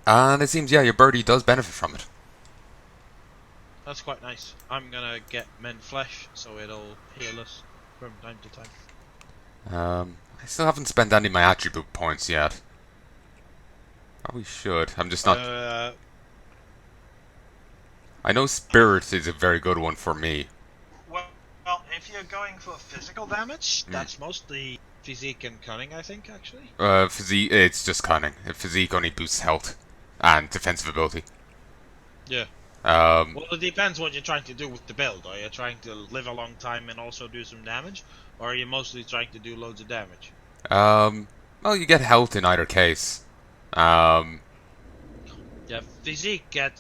And it seems, yeah, your birdie does benefit from it. That's quite nice. I'm gonna get mint flesh, so it'll heal us from time to time. I still haven't spent any of my attribute points yet. Probably should. I'm just not. Uh, I know Spirit is a very good one for me. well, well, if you're going for physical damage, Mm. that's mostly physique and cunning, I think, actually. Physique, it's just cunning. Physique only boosts health and defensive ability. Yeah. Um, Well, it depends what you're trying to do with the build. Are you trying to live a long time and also do some damage? Or are you mostly trying to do loads of damage? um, well, you get health in either case. Um, Yeah,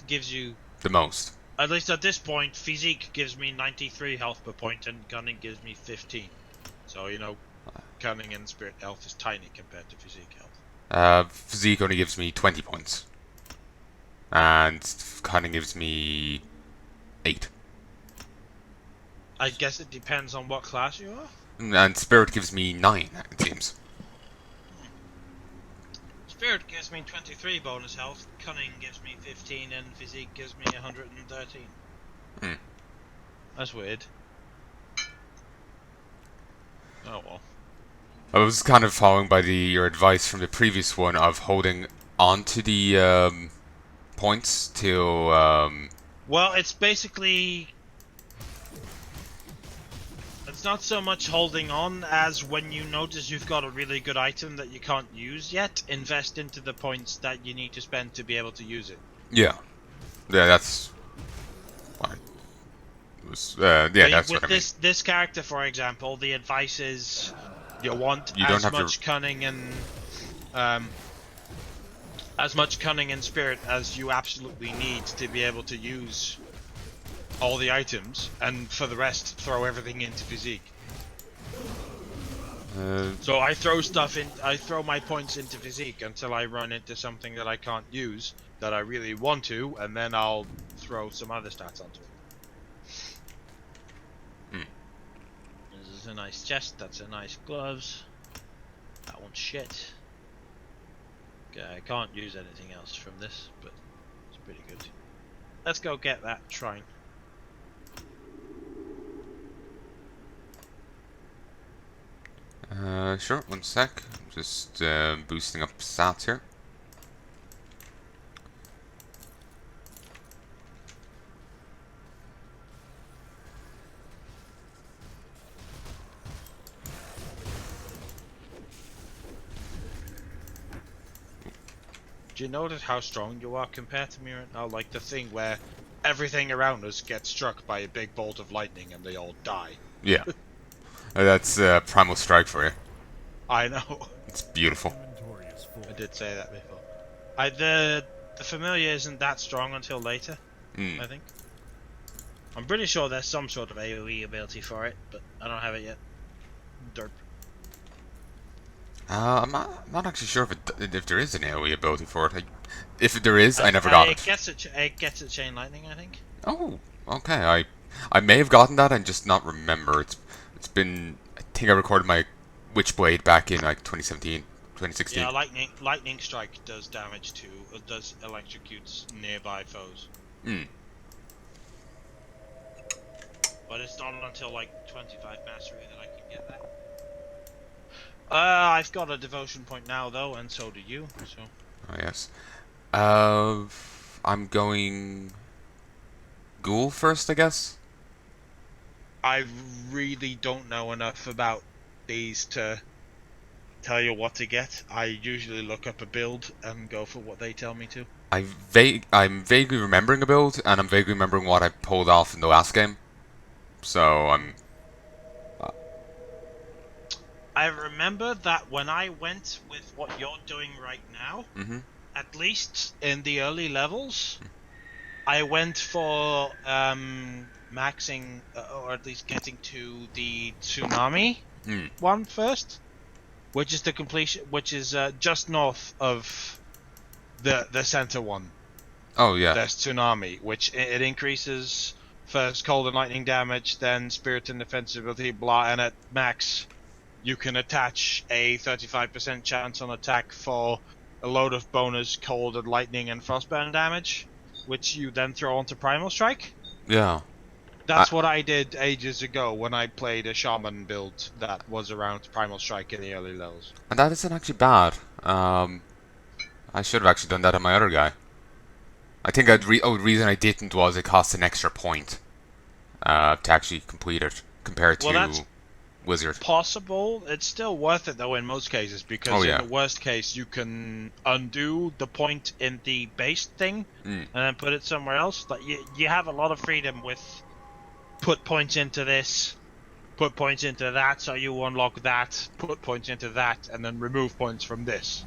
gives you, the most. at least at this point, physique gives me 93 health per point and cunning gives me 15. So, cunning and spirit health is tiny compared to physique health. Physique only gives me 20 points. And cunning gives me 8. I guess it depends on what class you are. And Spirit gives me 9, it seems. Spirit gives me 23 bonus health, cunning gives me 15, and physique gives me 113. Hmm. That's weird. Oh well. I was kind of following by your advice from the previous one of holding on to the points till Well, it's basically, it's not so much holding on as when you notice you've got a really good item that you can't use yet, invest into the points that you need to spend to be able to use it. yeah, that's what it was. Yeah, that's With what I mean. this character, for example, the advice is you want You don't have to. um, as much cunning and spirit as you absolutely need to be able to use all the items, and for the rest, throw everything into physique. So I throw my points into physique until I run into something that I can't use that I really want to, and then I'll throw some other stats onto it. Hmm. This is a nice chest. That's a nice gloves. That one's shit. Okay, I can't use anything else from this, but it's pretty good. Let's go get that shrine. Sure. One sec. I'm just boosting up stats here. Do you notice how strong you are compared to me right now? Like the thing where everything around us gets struck by a big bolt of lightning and they all die. Yeah, that's Primal Strike for you. I know. It's beautiful. I did say that before. The familiar isn't that strong until later, Mm. I think. I'm pretty sure there's some sort of AoE ability for it, but I don't have it yet. Derp. I'm not actually sure if there is an AoE ability for it. If there is, I never got It it. gets a chain lightning, I think. Oh, okay. I may have gotten that and just not remember. It's been. I think I recorded my Witchblade back in like 2017, 2016. Yeah, lightning strike does damage to does electrocutes nearby foes, Hmm. but it's not until like 25 mastery that I can get that. I've got a devotion point now though, and so do you. So Oh yes. Uh, I'm going Ghoul first, I guess. I really don't know enough about these to tell you what to get. I usually look up a build and go for what they tell me to. I'm vaguely remembering a build, and I'm vaguely remembering what I pulled off in the last game. So I'm. Uh, I remember that when I went with what you're doing right now, mm-hmm. at least in the early levels, I went for maxing, or at least getting to the tsunami Mm. one first, which is the completion, which is just north of the center one. Oh yeah. There's tsunami, which it increases first cold and lightning damage, then spirit and defensibility, blah, and at max you can attach a 35% chance on attack for a load of bonus cold and lightning and frostburn damage, which you then throw onto Primal Strike. Yeah. That's what I did ages ago when I played a Shaman build that was around Primal Strike in the early levels. And that isn't actually bad. I should have actually done that on my other guy. I think the reason I didn't was it cost an extra point to actually complete it compared Well, that's to Wizard. possible. It's still worth it though in most cases, because Oh, in yeah. the worst case you can undo the point in the base thing and then put it somewhere else. Like you have a lot of freedom with put points into this, put points into that, so you unlock that, put points into that, and then remove points from this.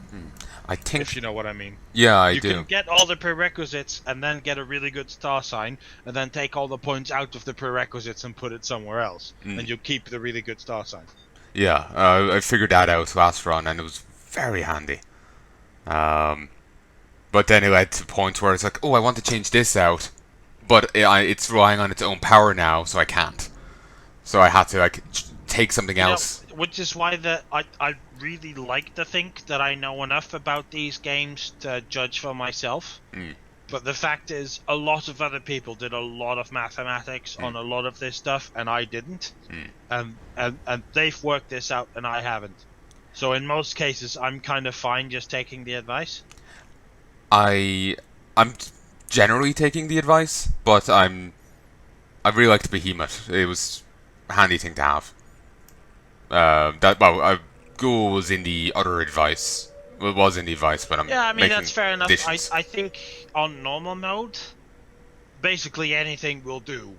I think. If you know what I mean. Yeah, I You do. can get all the prerequisites and then get a really good star sign, and then take all the points out of the prerequisites and put it somewhere else, and you keep the really good star sign. Yeah, I figured that out last run, and it was very handy. But then it led to points where it's like, oh, I want to change this out, but it's relying on its own power now, so I can't. So I had to like take something else. Which is why I really like to think that I know enough about these games to judge for myself. But the fact is, a lot of other people did a lot of mathematics on a lot of this stuff, and I didn't. And they've worked this out, and I haven't. So in most cases, I'm kind of fine just taking the advice. I'm generally taking the advice, but I really liked Behemoth. It was a handy thing to have. Ghoul was in the other advice. Well, it was in the advice, but I'm Yeah, I mean, that's fair enough. Dishes. I think on normal mode, basically anything will do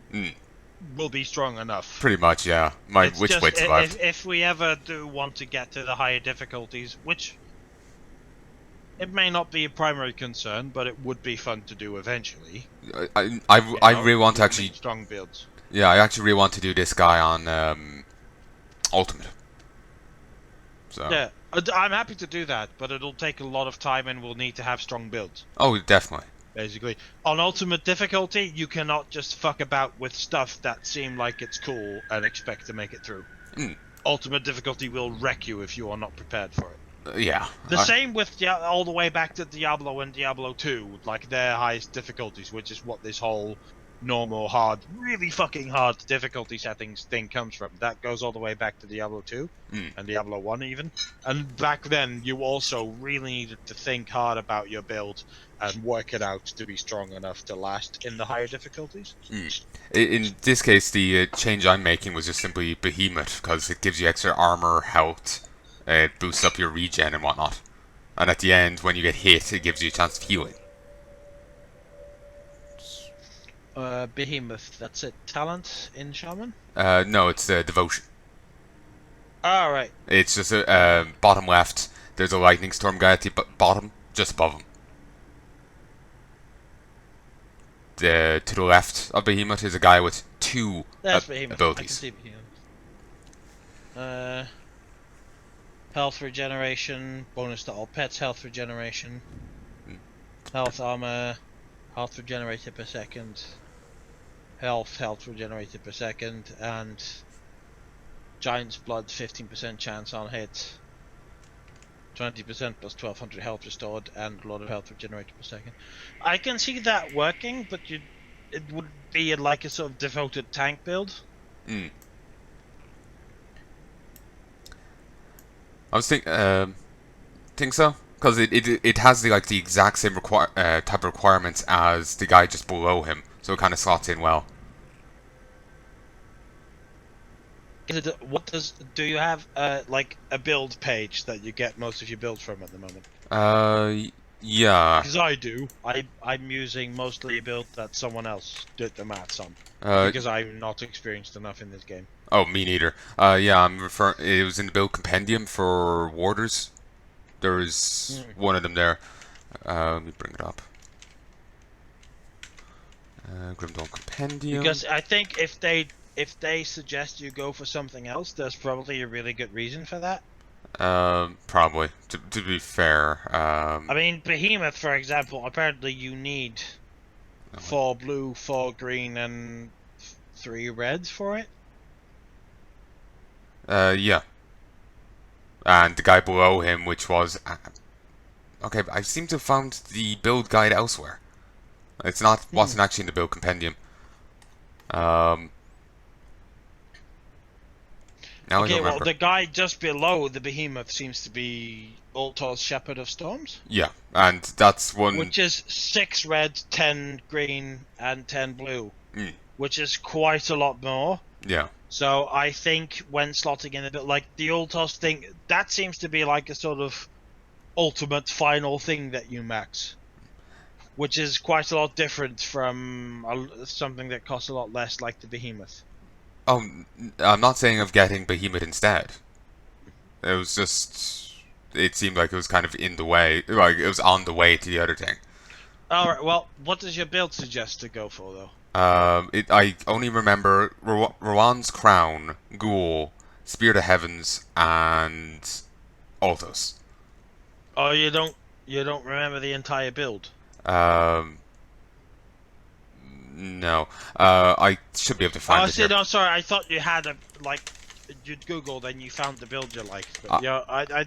will be strong enough. Pretty much, yeah. My It's Witch just, Blade survived. if we ever do want to get to the higher difficulties, which it may not be a primary concern, but it would be fun to do eventually. I really want to actually. Strong builds. Yeah, I actually really want to do this guy on Ultimate. So. Yeah, I'm happy to do that, but it'll take a lot of time and we'll need to have strong builds. Oh, definitely. Basically, on ultimate difficulty, you cannot just fuck about with stuff that seem like it's cool and expect to make it through. Ultimate difficulty will wreck you if you are not prepared for it. Yeah. The same with all the way back to Diablo and Diablo 2, like their highest difficulties, which is what this whole normal, hard, really fucking hard difficulty settings thing comes from. That goes all the way back to Diablo 2 and Diablo 1 even. And back then, you also really needed to think hard about your build and work it out to be strong enough to last in the higher difficulties. In this case, the change I'm making was just simply Behemoth, because it gives you extra armor, health, it boosts up your regen and whatnot. And at the end, when you get hit, it gives you a chance of healing. Behemoth, that's it. Talent in Shaman? No, it's Devotion. Oh, right. It's just bottom left. There's a lightning storm guy at the bottom, just above him. To the left of Behemoth is a guy with two Behemoth. abilities. I can see Behemoth. Health regeneration, bonus to all pets, health regeneration, health armor, health regenerated per second, health regenerated per second, and Giant's Blood 15% chance on hit, 20% plus 1200 health restored, and a lot of health regenerated per second. I can see that working, but it would be like a sort of devoted tank build. I was think so, because it has the exact same type of requirements as the guy just below him, so it kind of slots in well. Do you have like a build page that you get most of your builds from at the moment? Yeah. Because I do. I'm using mostly a build that someone else did the maths on. Because I'm not experienced enough in this game. Oh, me neither. Yeah, I'm referring. It was in the build compendium for warders. There's one of them there. Let me bring it up. Grimdawn compendium. Because I think if they suggest you go for something else, there's probably a really good reason for that. Probably. To be fair. I mean, Behemoth, for example, apparently you need 4 blue, 4 green, and 3 reds for it. Yeah. And the guy below him, which was Okay, but I seem to have found the build guide elsewhere. It's not wasn't actually in the build compendium. Um, now I don't Okay, well, remember. the guy just below the behemoth seems to be Ultor's Shepherd of Storms, Yeah, and that's one. which is 6 red, 10 green, and 10 blue, Mm, which is quite a lot more. yeah. So I think when slotting in a bit like the Ultos thing, that seems to be like a sort of ultimate final thing that you max, which is quite a lot different from something that costs a lot less, like the behemoth. Oh, I'm not saying of getting Behemoth instead. It was just. It seemed like it was kind of in the way. Like, it was on the way to the other thing. Alright, well, what does your build suggest to go for, though? I only remember Rowan's Crown, Ghoul, Spirit of Heavens, and Altos. Oh, you don't remember the entire build? Um, no. I should be able to Oh, find it see, here. no, sorry, I thought you had you'd Googled and you found the build you liked, but Uh, yeah,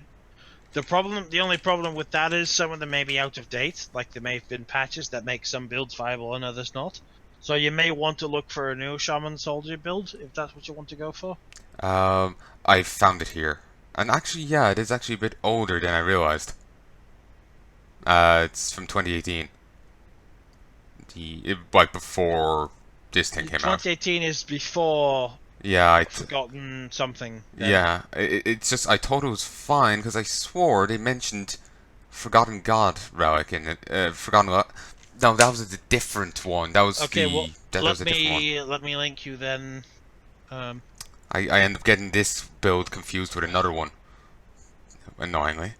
the only problem with that is some of them may be out of date, like there may have been patches that make some builds viable and others not. So you may want to look for a new Shaman Soldier build, if that's what you want to go for. um, I found it here. And actually, yeah, it is actually a bit older than I realized. It's from 2018. Like before this thing came out. 2018 is before Yeah, Forgotten something, then. yeah. It's just I thought it was fine because I swore they mentioned Forgotten God relic in it. Forgotten what? No, that was a different one. Okay, well, That was let a different one. me link you then. Um, I end up getting this build confused with another one. Annoyingly,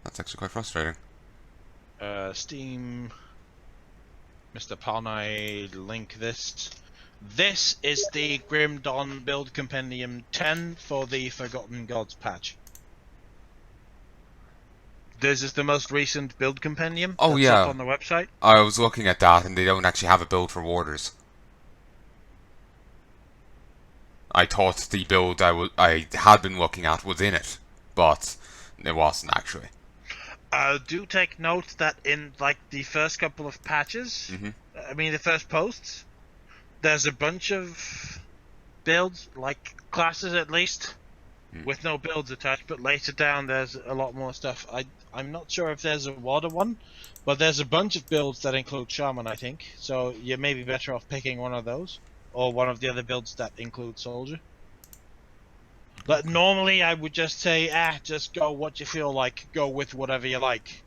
that's actually quite frustrating. Steam, Mr. Palnai, link this. This is the Grim Dawn Build Compendium 10 for the Forgotten Gods patch. This is the most recent build compendium Oh that's up yeah, on the website. I was looking at that, and they don't actually have a build for warders. I thought the build I had been looking at was in it, but it wasn't actually. Do take note that in like the first couple of patches, Hmm. I mean the first posts, there's a bunch of builds, like classes at least, with no builds attached, but later down there's a lot more stuff. I'm not sure if there's a water one, but there's a bunch of builds that include shaman, I think. So you may be better off picking one of those or one of the other builds that include soldier. But normally I would just say, just go what you feel like, go with whatever you like.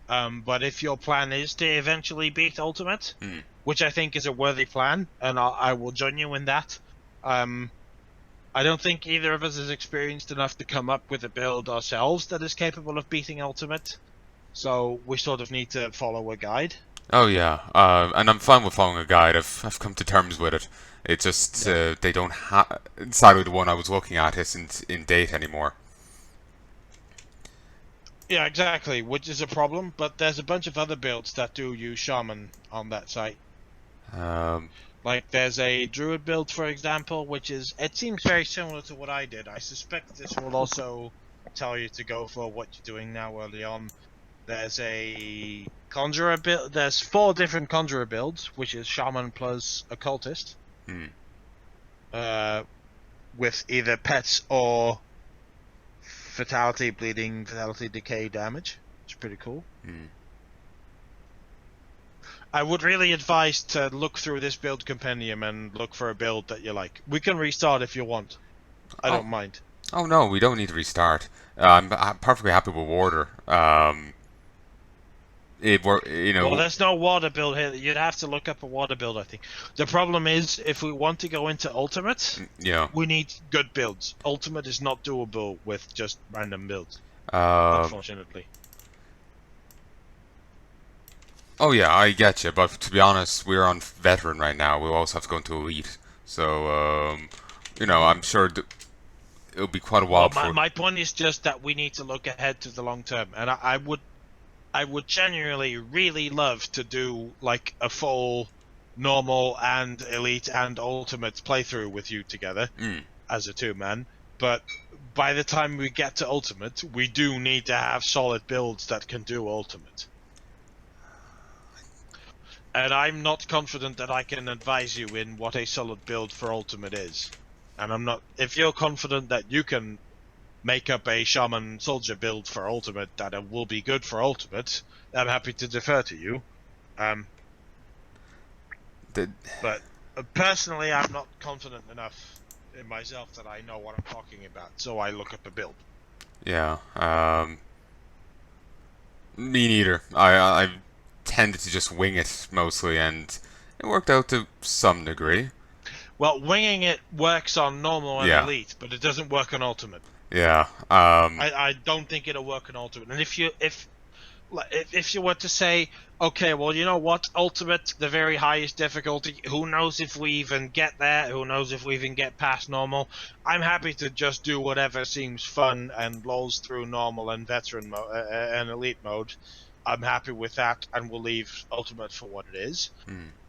But if your plan is to eventually beat ultimate, Mm. which I think is a worthy plan, and I will join you in that. I don't think either of us is experienced enough to come up with a build ourselves that is capable of beating ultimate. So we sort of need to follow a guide. Oh yeah, and I'm fine with following a guide. I've come to terms with it. It's just Yeah. they don't have. Sadly, the one I was looking at isn't in date anymore. Yeah, exactly, which is a problem, but there's a bunch of other builds that do use shaman on that site. Um, Like there's a druid build, for example, it seems very similar to what I did. I suspect this will also tell you to go for what you're doing now early on. There's a conjurer build. There's 4 different conjurer builds, which is shaman plus occultist, hmm, with either pets or fatality, bleeding, fatality, decay damage. It's pretty cool. hmm. I would really advise to look through this build compendium and look for a build that you like. We can restart if you want. I Oh, don't mind. oh no, we don't need to restart. I'm perfectly happy with Warder. You Well, know, there's no water build here. You'd have to look up a water build, I think. The problem is, if we want to go into Ultimate, you know. we need good builds. Ultimate is not doable with just random builds, Um, unfortunately. oh yeah, I get you, but to be honest, we're on veteran right now. We'll also have to go into elite, so I'm sure it'll be quite a while Well, my, before. my point is just that we need to look ahead to the long term, and I would genuinely really love to do like a full normal and elite and ultimate playthrough with you together Mm, as a 2-man, but by the time we get to Ultimate, we do need to have solid builds that can do Ultimate. And I'm not confident that I can advise you in what a solid build for Ultimate is. And I'm not. If you're confident that you can make up a Shaman Soldier build for Ultimate that will be good for Ultimate, I'm happy to defer to you. But personally, I'm not confident enough in myself that I know what I'm talking about, so I look up a build. Yeah. Me neither. I tended to just wing it mostly, and it worked out to some degree. Well, winging it works on normal and Yeah. elite, but it doesn't work on ultimate. Yeah. I don't think it'll work on ultimate. And if you were to say, okay, well, you know what, ultimate, the very highest difficulty, who knows if we even get there? Who knows if we even get past normal? I'm happy to just do whatever seems fun and blows through normal and veteran mode and elite mode. I'm happy with that, and we'll leave ultimate for what it is.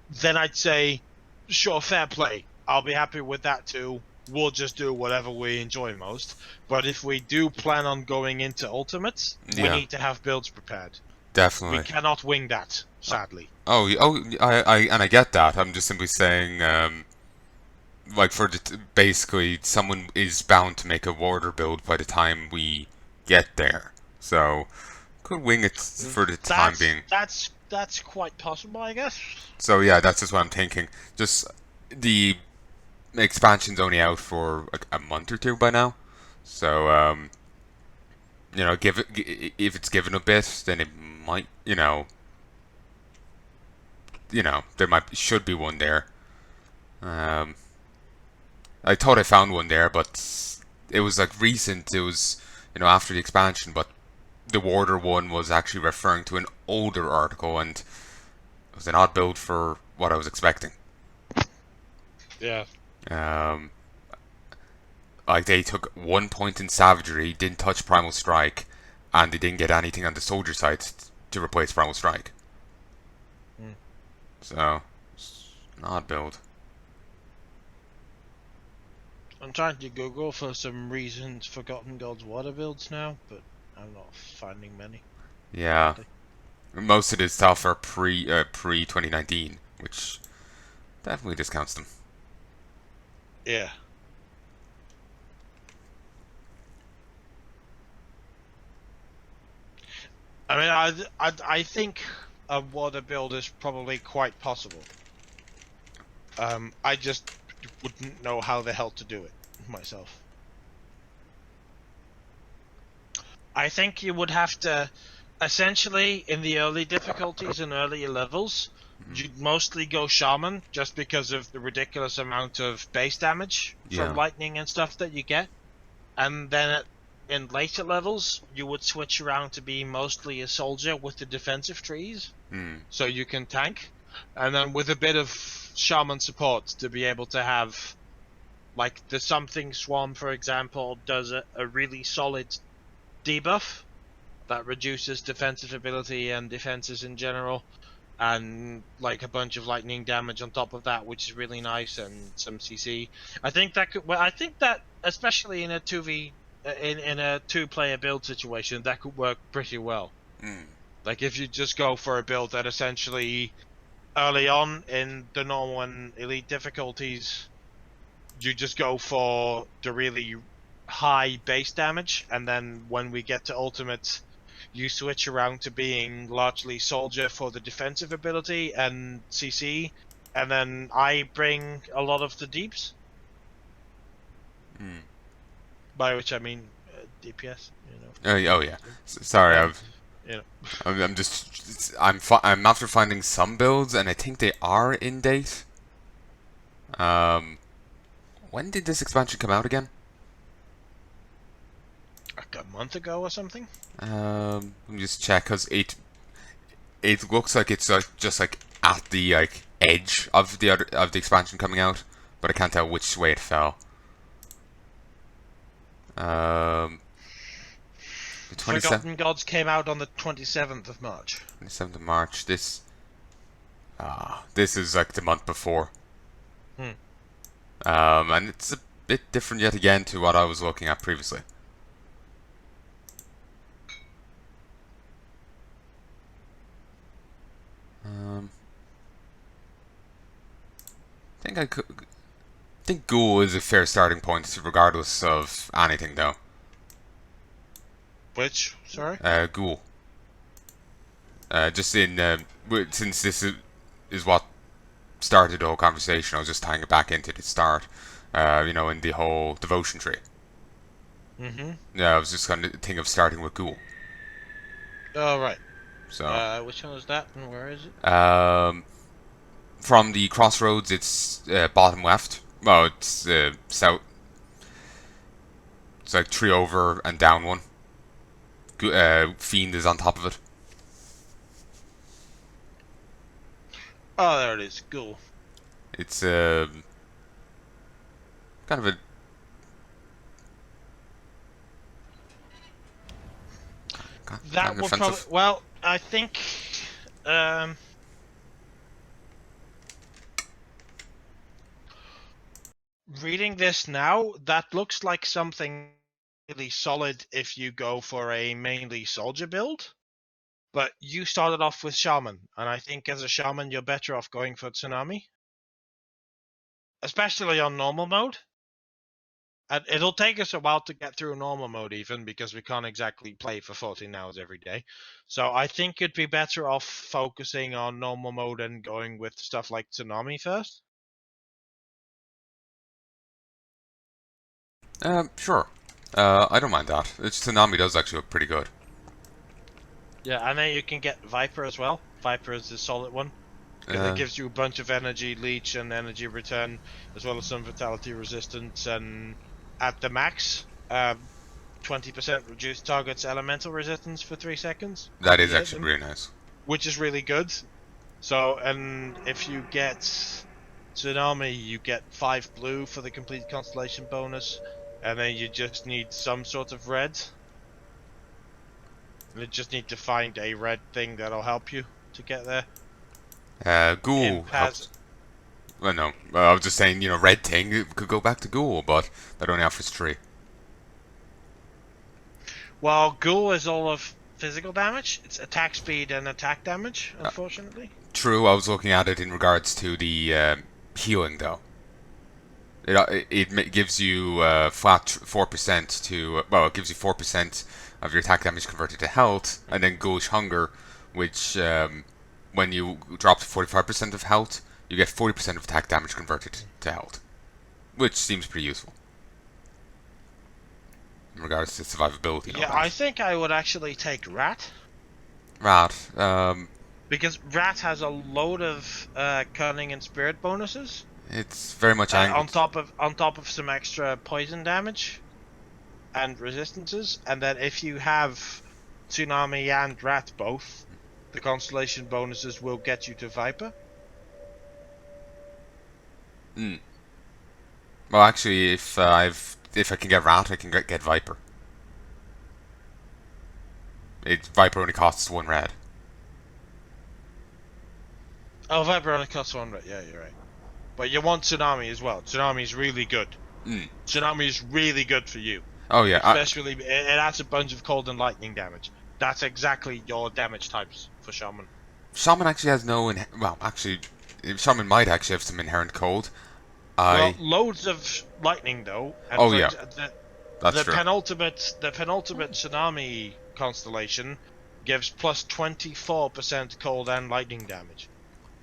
Then I'd say, sure, fair play. I'll be happy with that too. We'll just do whatever we enjoy most. But if we do plan on going into ultimates, we need to have builds prepared. Definitely. We cannot wing that, sadly. I get that. I'm just simply saying, like basically, someone is bound to make a warder build by the time we get there. So, could wing it for the time being. That's quite possible, I guess. So yeah, that's just what I'm thinking. Just the expansion's only out for like a month or two by now, so if it's given a bit, then it might, there should be one there. I thought I found one there, but it was like recent. It was after the expansion, but the Warder one was actually referring to an older article, and it was an odd build for what I was expecting. Yeah. Like they took 1 point in savagery, didn't touch primal strike, and they didn't get anything on the soldier side to replace primal strike. So, it's an odd build. I'm trying to Google for some recent Forgotten Gods water builds now, but I'm not finding many. Yeah, most of this stuff are pre 2019, which definitely discounts them. Yeah. I mean, I think a water build is probably quite possible. I just wouldn't know how the hell to do it myself. I think you would have to, essentially, in the early difficulties and earlier levels, you'd mostly go shaman just because of the ridiculous amount of base damage from lightning and stuff that you get, and then in later levels you would switch around to be mostly a soldier with the defensive trees, so you can tank, and then with a bit of shaman support to be able to have, like the something swarm for example does a really solid debuff that reduces defensive ability and defenses in general, and like a bunch of lightning damage on top of that, which is really nice, and some CC. I think that especially in a 2v in a two-player build situation, that could work pretty well. Like if you just go for a build that essentially early on in the normal and elite difficulties, you just go for the really high base damage, and then when we get to ultimate, you switch around to being largely soldier for the defensive ability and CC, and then I bring a lot of the deeps. By which I mean DPS, Oh yeah. Sorry, I'm after finding some builds, and I think they are in date. When did this expansion come out again? Like a month ago or something. Let me just check, cause it looks like it's just like at the edge of the expansion coming out, but I can't tell which way it fell. The Forgotten Gods came out on the 27th of March. 27th of March. This is like the month before. And it's a bit different yet again to what I was looking at previously. think Ghoul is a fair starting point, regardless of anything, though. Which? Sorry? Ghoul. Just in since is what started the whole conversation, I was just tying it back into the start. In the whole devotion tree. Mm-hmm. Yeah, I was just going to think of starting with Ghoul. Oh, right. So, Which one is that and where is it? from the crossroads, it's bottom left. Well, it's south. It's like tree over and down one. Fiend is on top of it. Oh, there it is. Ghoul. It's kind of a That kind of would probably. offensive. Well, I think. Um, Reading this now, that looks like something really solid if you go for a mainly soldier build. But you started off with shaman, and I think as a shaman you're better off going for tsunami, especially on normal mode. And it'll take us a while to get through normal mode even because we can't exactly play for 14 hours every day. So I think you'd be better off focusing on normal mode and going with stuff like tsunami first. Sure. I don't mind that. Tsunami does actually look pretty good. Yeah, and then you can get Viper as well. Viper is the solid one. Because it gives you a bunch of energy leech and energy return, as well as some vitality resistance, and at the max, 20% reduced target's elemental resistance for 3 seconds That after is you hit actually them, really nice. which is really good. So, and if you get Tsunami, you get 5 blue for the complete constellation bonus, and then you just need some sort of red. You just need to find a red thing that'll help you to get there. Ghoul Imp has helps. Well, no. I was just saying, red thing it could go back to Ghoul, but that only offers 3. Well, Ghoul is all of physical damage. It's attack speed and attack damage, Uh, unfortunately. True, I was looking at it in regards to the healing, though. It gives you flat 4% it gives you 4% of your attack damage converted to health, and then Ghoulish Hunger, which, when you drop to 45% of health, you get 40% of attack damage converted to health, which seems pretty useful in regards to survivability and all Yeah, I that. think I would actually take Rat. Right, Because Rat has a load of cunning and spirit bonuses. it's very much angled. On top of some extra poison damage and resistances. And then if you have Tsunami and Rat both, the constellation bonuses will get you to Viper. Mm. Well, actually, if I can get Rat, I can get Viper. Viper only costs 1 red. Oh, Viper only costs 1 red. Yeah, you're right. But you want Tsunami as well. Tsunami is really good. Mm. Tsunami is really good for you. Oh yeah, Especially, it adds a bunch of cold and lightning damage. That's exactly your damage types for Shaman. Shaman actually has no. Well, actually, Shaman might actually have some inherent cold. Well, I. loads of lightning though, and Oh for yeah, that's the true. penultimate Tsunami constellation gives plus 24% cold and lightning damage.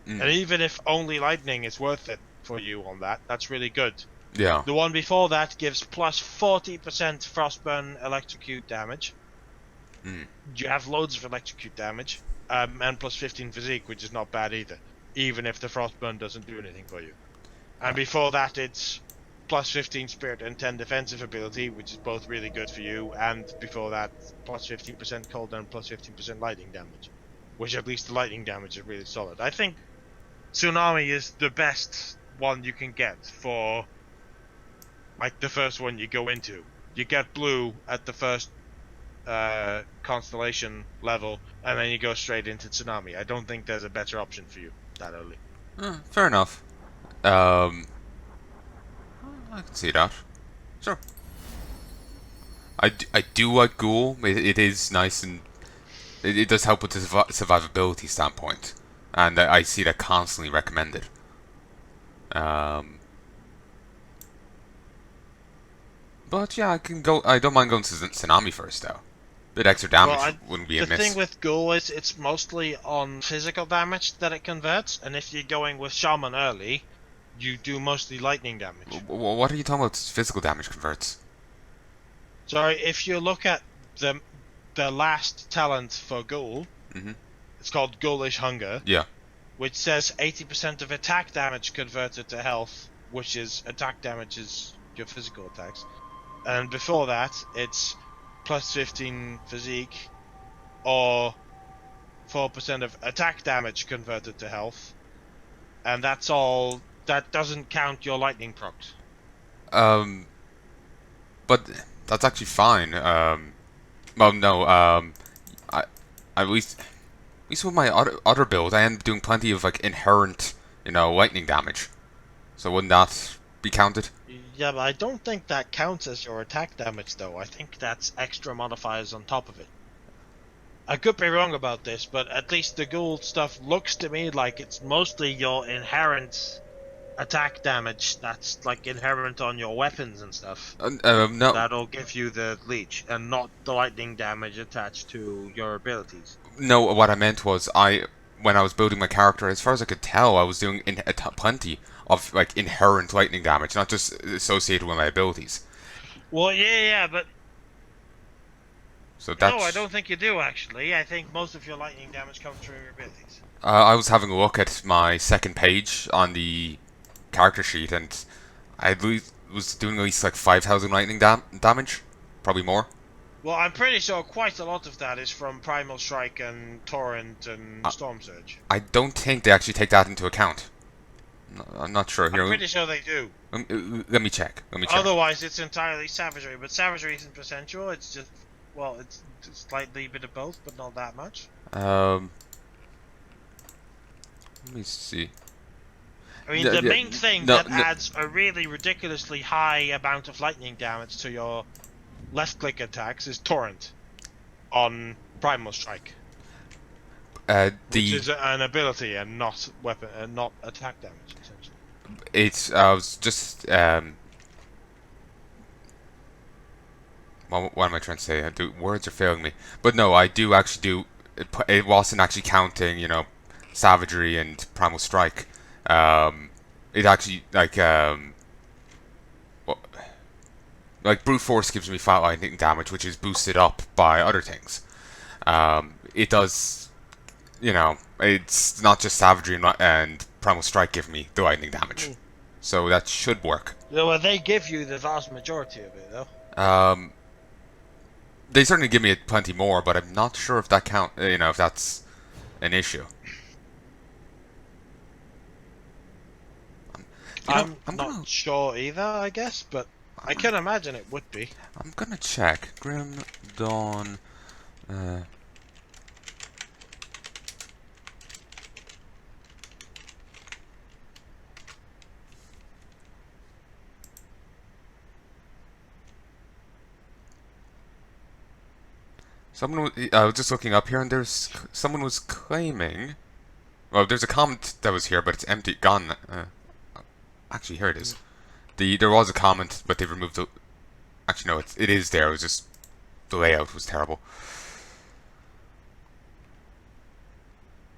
Mm. And even if only lightning is worth it for you on that, that's really good. Yeah. The one before that gives plus 40% frostburn electrocute damage. Mm. You have loads of electrocute damage, and plus 15 physique, which is not bad either, even if the frostburn doesn't do anything for you. And before that, it's plus 15 spirit and 10 defensive ability, which is both really good for you. And before that, plus 15% cold and plus 15% lightning damage, which at least the lightning damage is really solid. I think Tsunami is the best one you can get for like the first one you go into. You get blue at the first constellation level, and then you go straight into Tsunami. I don't think there's a better option for you that early. Fair enough. Um, I can see that. Sure. I do like Ghoul. It is nice and it does help with the survivability standpoint, and I see that constantly recommended. Um, but yeah, I can go. I don't mind going to Tsunami first, though. Bit extra Well, damage wouldn't be the thing amiss. with Ghoul is it's mostly on physical damage that it converts, and if you're going with Shaman early, you do mostly lightning damage. What are you talking about? Physical damage converts. So if you look at the the last talent for Ghoul, Hmm. it's called Ghoulish Hunger, Yeah. which says 80% of attack damage converted to health, which is attack damage is your physical attacks. And before that, it's plus 15 physique, or 4% of attack damage converted to health. And that's all. That doesn't count your lightning procs. Um, but that's actually fine. Well, no. I at least with my other build, I end up doing plenty of like inherent, lightning damage. So wouldn't that be counted? Yeah, but I don't think that counts as your attack damage, though. I think that's extra modifiers on top of it. I could be wrong about this, but at least the ghoul stuff looks to me like it's mostly your inherent attack damage that's like inherent on your weapons and stuff. No, That'll give you the leech, and not the lightning damage attached to your abilities. no. What I meant was when I was building my character, as far as I could tell, I was doing plenty of like inherent lightning damage, not just associated with my abilities. Well, yeah, but So no, I that's. don't think you do actually. I think most of your lightning damage comes from your abilities. I was having a look at my second page on the character sheet, and was doing at least like 5,000 lightning damage, probably more. Well, I'm pretty sure quite a lot of that is from Primal Strike and Torrent and I, Storm Surge. I don't think they actually take that into account. I'm not sure. I'm Here, pretty sure they do. let me check. Let me check. Otherwise, it's entirely Savagery. But Savagery isn't percentual. It's just, well, it's slightly a bit of both, but not that much. Um, let me see. I mean, the main thing No, that adds a really ridiculously high amount of lightning damage to your left-click attacks is Torrent on Primal Strike, which is an ability and not weapon and not attack damage, essentially. it's I was just what am I trying to say? The words are failing me. But no, I do actually do. It wasn't actually counting, savagery and primal strike. It actually what- like brute force gives me flat lightning damage, which is boosted up by other things. It does, it's not just savagery and primal strike give me the lightning damage, so that should work. Yeah, well, they give you the vast majority of it, though. They certainly give me plenty more, but I'm not sure if that if that's an issue. I'm not sure either, I guess, but I can imagine it would be. I'm gonna check. Grim Dawn. I was just looking up here, and someone was claiming. Well, there's a comment that was here, but it's empty, gone. Actually, here it is. There was a comment, but they removed the. Actually, no, it is there. It was just the layout was terrible.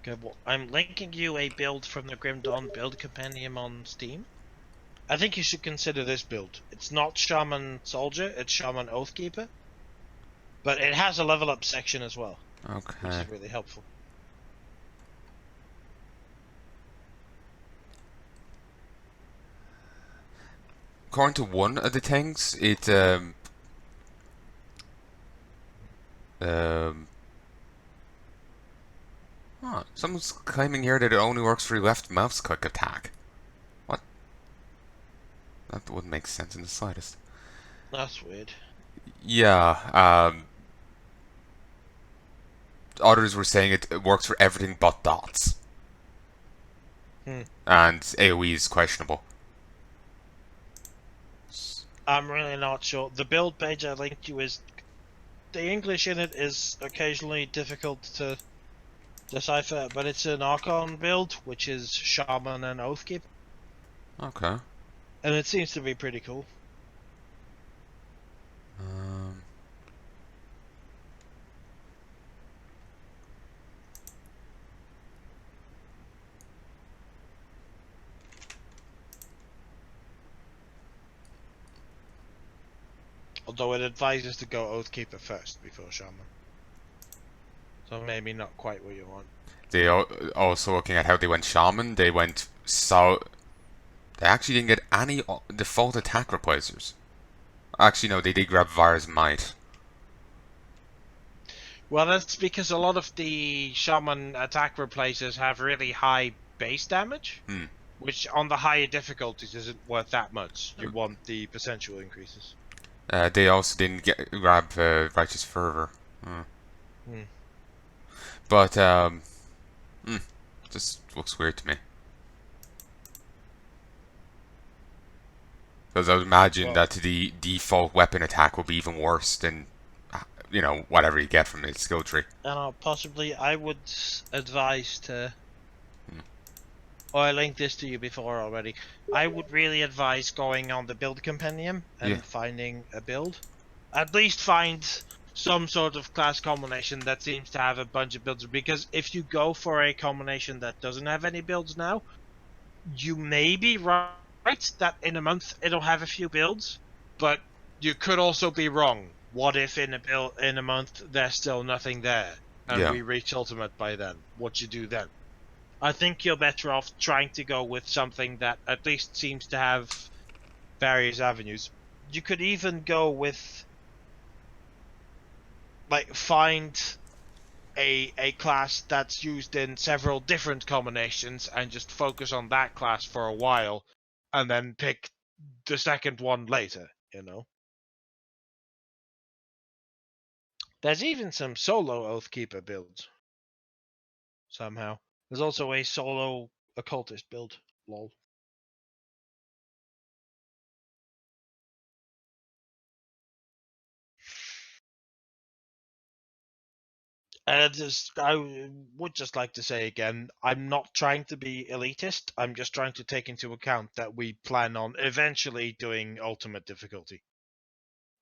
Okay, well, I'm linking you a build from the Grim Dawn build compendium on Steam. I think you should consider this build. It's not Shaman Soldier, it's Shaman Oathkeeper. But it has a level up section as well. Okay. Which is really helpful. According to one of the things, someone's claiming here that it only works for your left mouse click attack. What? That wouldn't make sense in the slightest. That's weird. Yeah, others were saying it works for everything but dots. And AoE is questionable. I'm really not sure. The build page I linked you is... The English in it is occasionally difficult to decipher, but it's an Archon build, which is Shaman and Oathkeeper. Okay. And it seems to be pretty cool. Um, Although it advises to go Oathkeeper first before Shaman. So maybe not quite what you want. they also looking at how they went shaman. They went so. They actually didn't get any default attack replacers. Actually, no, they did grab Vara's Might. Well, that's because a lot of the Shaman attack replacers have really high base damage, Hmm. which on the higher difficulties isn't worth that much. You want the potential increases. They also didn't grab Righteous Fervor. Hmm. Hmm. But hmm, just looks weird to me. Because I would imagine Well, that the default weapon attack will be even worse than, whatever you get from its skill tree. possibly I would advise to. Hmm. Oh, I linked this to you before already. I would really advise going on the build compendium Yeah, and finding a build. At least find some sort of class combination that seems to have a bunch of builds. Because if you go for a combination that doesn't have any builds now, you may be right that in a month it'll have a few builds, but you could also be wrong. What if in a month there's still nothing there and yeah. we reach ultimate by then? What you do then? I think you're better off trying to go with something that at least seems to have various avenues. You could even go with find a class that's used in several different combinations and just focus on that class for a while and then pick the second one later, you know. There's even some solo Oathkeeper builds somehow. There's also a solo occultist build. Lol. I would just like to say again, I'm not trying to be elitist. I'm just trying to take into account that we plan on eventually doing ultimate difficulty,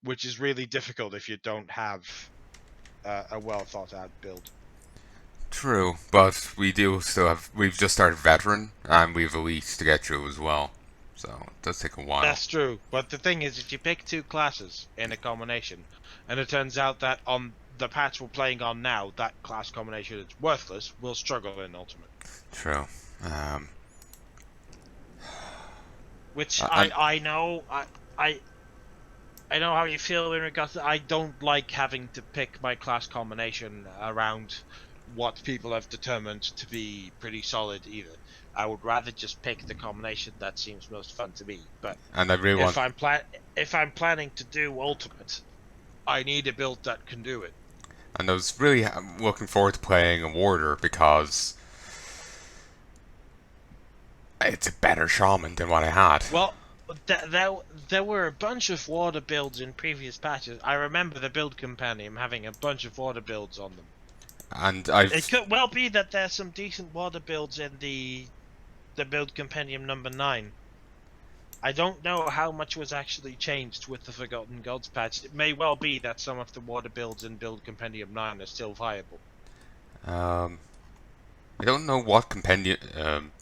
which is really difficult if you don't have a well thought out build. True, but we do still have. We've just started veteran, and we've elite to get through as well. So it does take a while. That's true, but the thing is, if you pick two classes in a combination, and it turns out that on the patch we're playing on now, that class combination is worthless, we'll struggle in ultimate. True. Um, Which and I know I I know how you feel in regards to I don't like having to pick my class combination around what people have determined to be pretty solid either. I would rather just pick the combination that seems most fun to me. But and I really want. if I'm planning to do ultimate, I need a build that can do it. And I was really looking forward to playing a warder because it's a better shaman than what I had. Well, there were a bunch of water builds in previous patches. I remember the build compendium having a bunch of water builds on them. And It I've. could well be that there's some decent water builds in the build compendium number 9. I don't know how much was actually changed with the Forgotten Gods patch. It may well be that some of the water builds in build compendium 9 are still viable. Um, I don't know what compendium.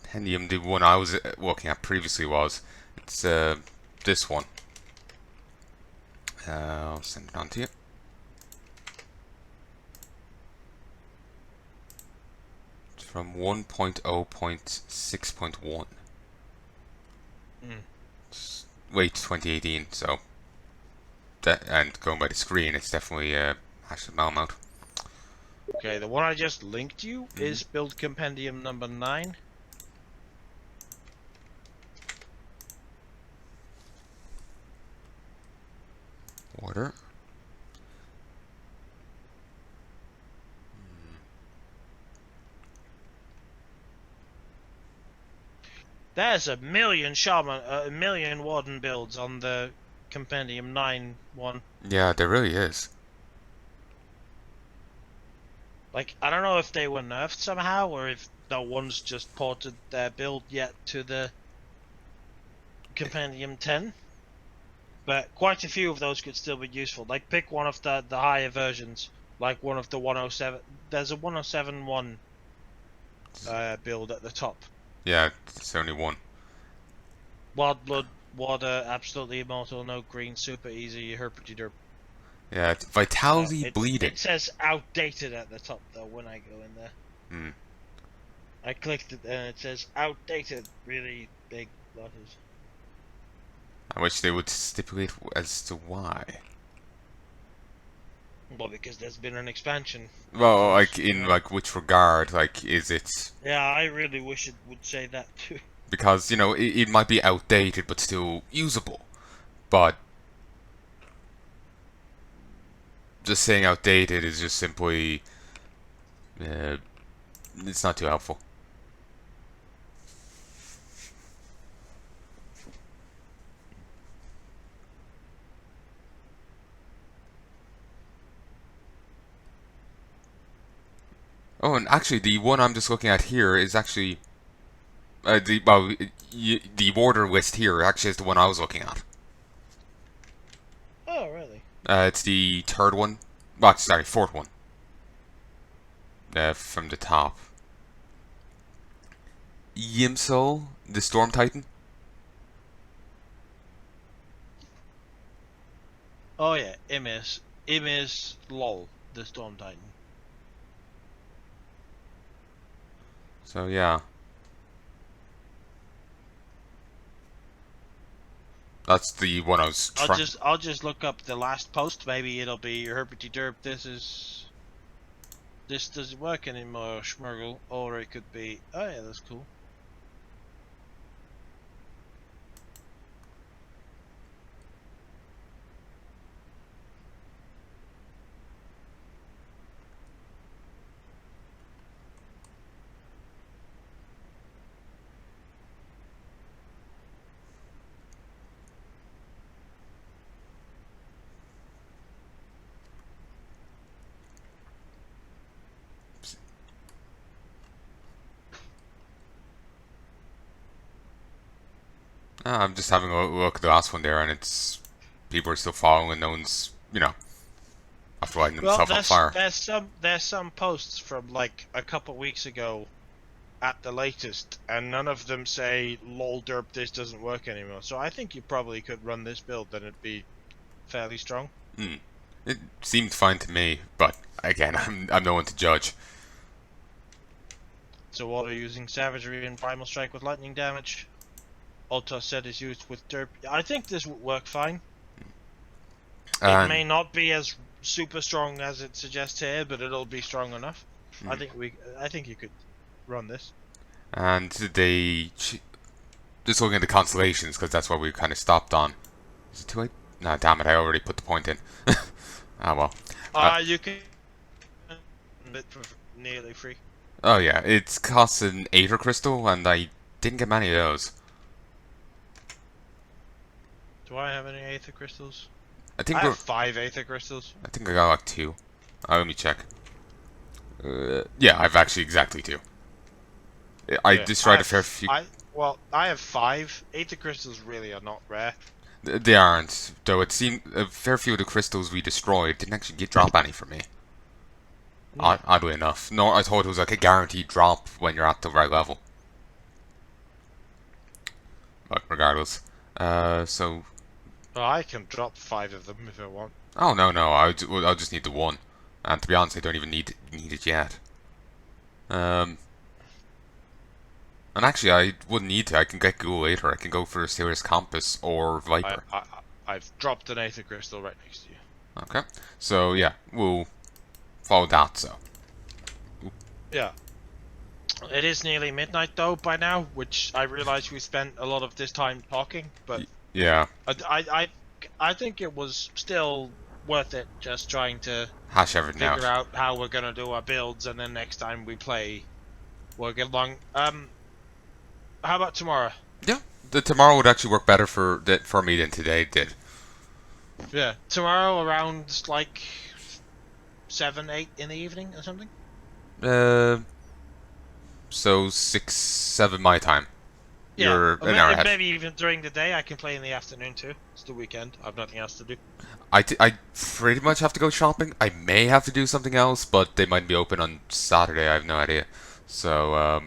Compendium the one I was looking at previously was. It's this one. I'll send it on to you. It's from 1.0.6.1. Mm. Wait, 2018. So, and going by the screen, it's definitely hashtag Malmount. Okay, the one I just linked you Mm-hmm. is build compendium number 9. Order. There's a million shaman, a million warden builds on the compendium 9 one. Yeah, there really is. Like, I don't know if they were nerfed somehow, or if no one's just ported their build yet to the Compendium 10. But quite a few of those could still be useful. Like, pick one of the higher versions, like one of the 107. There's a 107.1 build at the top. Yeah, it's only one. Wild Blood, Water, Absolutely Immortal, No Green, Super Easy, Herpety Derp. Yeah, it's Vitality Bleeding. It says outdated at the top though when I go in there. Hmm. I clicked it and it says outdated, really big letters. I wish they would stipulate as to why. Well, because there's been an expansion. Well, Because, like in like which regard? Like, is it yeah, I really wish it would say that too. because it might be outdated but still usable, but just saying outdated is just simply uh, it's not too helpful. Oh, and actually, the one I'm just looking at here is actually the order list here actually is the one I was looking at. Oh, really? It's the third one. Well, sorry, fourth one. From the top. Yimsol, the Storm Titan. Oh yeah, Imis, lol, the Storm Titan. So yeah, that's the one I was trying. I'll just look up the last post. Maybe it'll be Herpety Derp. This doesn't work anymore, Schmurgle. Or it could be. Oh yeah, that's cool. I'm just having a look at the last one there, and it's people are still following, and no one's after lighting Well, themselves on fire. there's some posts from like a couple weeks ago at the latest, and none of them say lol derp this doesn't work anymore. So I think you probably could run this build and it'd be fairly strong. It seemed fine to me, but again, I'm no one to judge. So water using savagery and primal strike with lightning damage. Ultra set is used with derp. I think this would work fine. It may not be as super strong as it suggests here, but it'll be strong enough. I think you could run this. And just looking at the constellations because that's what we kind of stopped on. Is it too late? No, damn it! I already put the point in. Ah well. You can bit for nearly free. Oh yeah, it costs an Aether Crystal, and I didn't get many of those. Do I have any Aether Crystals? I think I have 5 Aether Crystals. I think I got like 2. Let me check. Yeah, I've actually exactly 2. I destroyed a fair few. I have 5. Aether Crystals really are not rare. They aren't, though. It seemed a fair few of the crystals we destroyed didn't actually drop any for me. Oddly enough, no, I thought it was like a guaranteed drop when you're at the right level. But regardless, so. Well, I can drop 5 of them if I want. Oh no, I'll just need the one, and to be honest, I don't even need it yet. And actually, I wouldn't need to. I can get Ghoul later. I can go for Serious Compass or Viper. I've dropped an Aether Crystal right next to you. Okay, so yeah, we'll follow that. So. Yeah. It is nearly midnight though by now, which I realize we spent a lot of this time talking, but yeah, I think it was still worth it just trying to hash everything figure out how we're gonna do our builds, and then next time we play, we'll get along. How about tomorrow? Yeah, the tomorrow would actually work better for me than today did. Yeah, tomorrow around like 7, 8 in the evening or something. Uh, so 6, 7 my time. Yeah, You're an hour ahead. maybe even during the day. I can play in the afternoon too. It's the weekend. I've nothing else to do. I pretty much have to go shopping. I may have to do something else, but they might be open on Saturday. I have no idea. So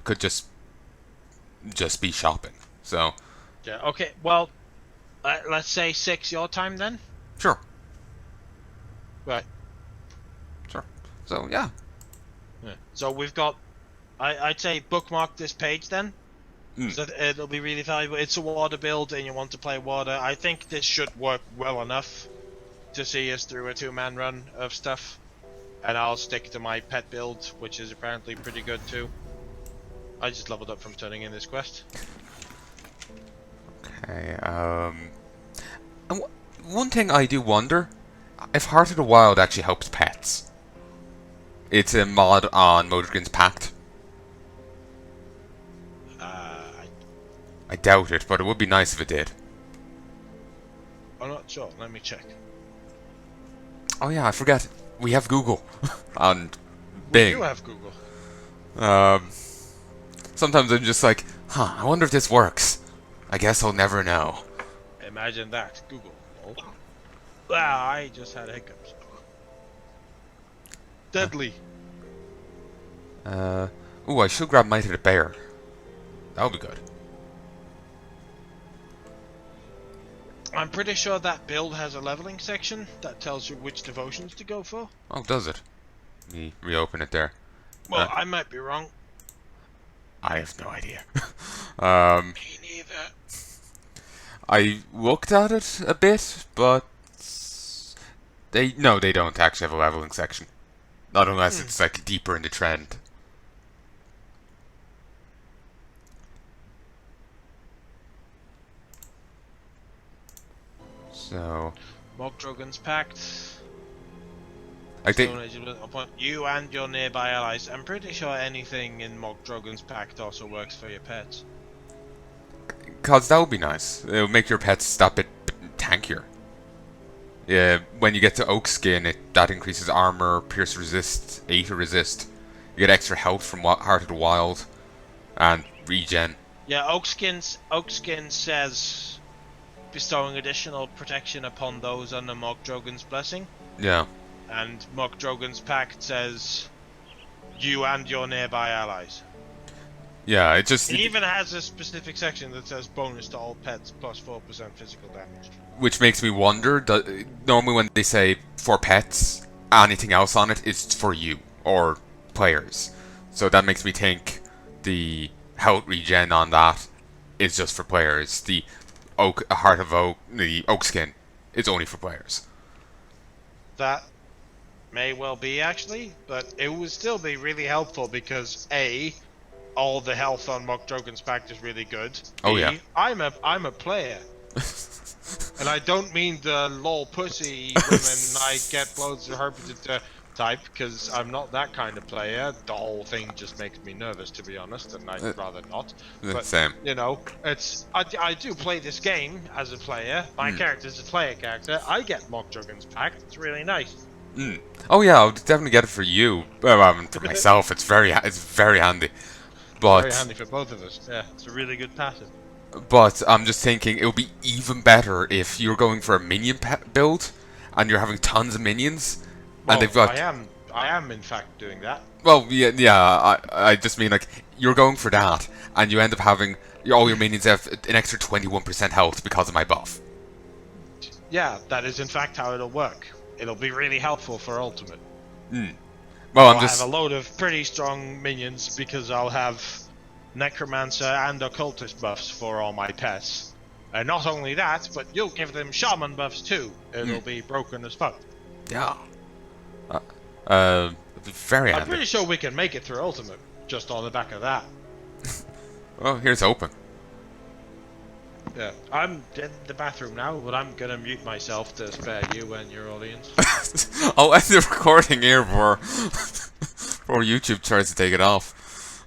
could just be shopping. So Yeah. Okay. Well, let's say 6 your time then. sure, Right. sure. So yeah. Yeah. So we've got. I'd say bookmark this page then. So it'll be really valuable. It's a water build, and you want to play water. I think this should work well enough to see us through a 2-man run of stuff. And I'll stick to my pet build, which is apparently pretty good too. I just leveled up from turning in this quest. Okay. And one thing I do wonder if Heart of the Wild actually helps pets. It's a mod on Motorkin's Pact. I doubt it, but it would be nice if it did. I'm not sure. Let me check. Oh yeah, I forget. We have Google and We Bing. do have Google. Sometimes I'm just like, I wonder if this works. I guess I'll never know. Imagine that. Google. Oh. Ah, I just had hiccups. Deadly. Ooh, I should grab Might of the Bear. That would be good. I'm pretty sure that build has a leveling section that tells you which devotions to go for. Oh, does it? Let me reopen it there. Well, I might be wrong. I have no idea. Me neither. I looked at it a bit, but they don't actually have a leveling section. Not unless it's like deeper in the trend. So, Mogdrogan's Pact. I think Stone Age will appoint you and your nearby allies. I'm pretty sure anything in Mogdrogan's Pact also works for your pets. because that would be nice. It would make your pets that bit tankier. Yeah, when you get to Oak Skin, that increases armor, pierce resist, 8 resist. You get extra health from Heart of the Wild, and regen. Yeah, Oakskin says bestowing additional protection upon those under Mogdrogan's blessing. Yeah. And Mogdrogan's Pact says you and your nearby allies. Yeah, it just... It even has a specific section that says bonus to all pets plus 4% physical damage. Which makes me wonder, normally when they say for pets, anything else on it is for you, or players. So that makes me think the health regen on that is just for players. The Heart of Oak, the Oak Skin, is only for players. That may well be actually, but it would still be really helpful because A, all the health on Mogdrogan's Pact is really good. Oh, B, yeah. I'm a player. And I don't mean the lol pussy women I get loads of herpeted type, because I'm not that kind of player. The whole thing just makes me nervous, to be honest, and I'd rather not. But, Same. you know, I do play this game as a player. My character's a player character. I get Mogdrogan's Pact. It's really nice. Oh yeah, I'll definitely get it for you. For myself, it's very handy. But Very handy for both of us. Yeah, it's a really good passive. But I'm just thinking it would be even better if you're going for a minion build and you're having tons of minions, Well, and they've got. I am in fact doing that. Well, yeah. I just mean like you're going for that, and you end up having all your minions have an extra 21% health because of my buff. Yeah, that is in fact how it'll work. It'll be really helpful for Ultimate. Well, I'll have a load of pretty strong minions because I'll have Necromancer and Occultist buffs for all my pets. And not only that, but you'll give them Shaman buffs too. It'll be broken as fuck. Yeah. It'd be very I'm handy. pretty sure we can make it through Ultimate, just on the back of that. Well, here's hoping. Yeah, I'm in the bathroom now, but I'm gonna mute myself to spare you and your audience. I'll end the recording here before YouTube tries to take it off.